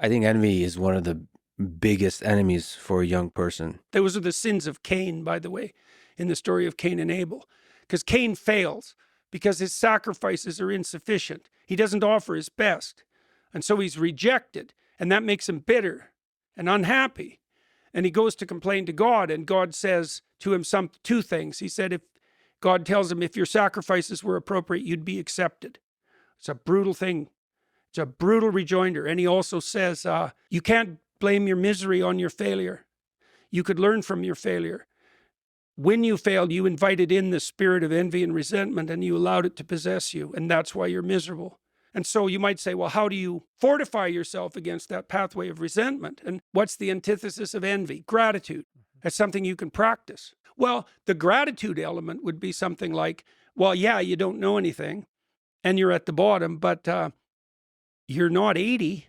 I think envy is one of the biggest enemies for a young person. Those are the sins of Cain, by the way, in the story of Cain and Abel. Because Cain fails because his sacrifices are insufficient. He doesn't offer his best. And so he's rejected. And that makes him bitter and unhappy. And he goes to complain to God. And God says to him two things. He said, if God tells him, if your sacrifices were appropriate, you'd be accepted. It's a brutal thing. It's a brutal rejoinder. And he also says, you can't blame your misery on your failure. You could learn from your failure. When you failed, you invited in the spirit of envy and resentment, and you allowed it to possess you. And that's why you're miserable. And so you might say, well, how do you fortify yourself against that pathway of resentment? And what's the antithesis of envy? Gratitude. That's something you can practice. Well, the gratitude element would be something like, well, yeah, you don't know anything and you're at the bottom, but you're not 80.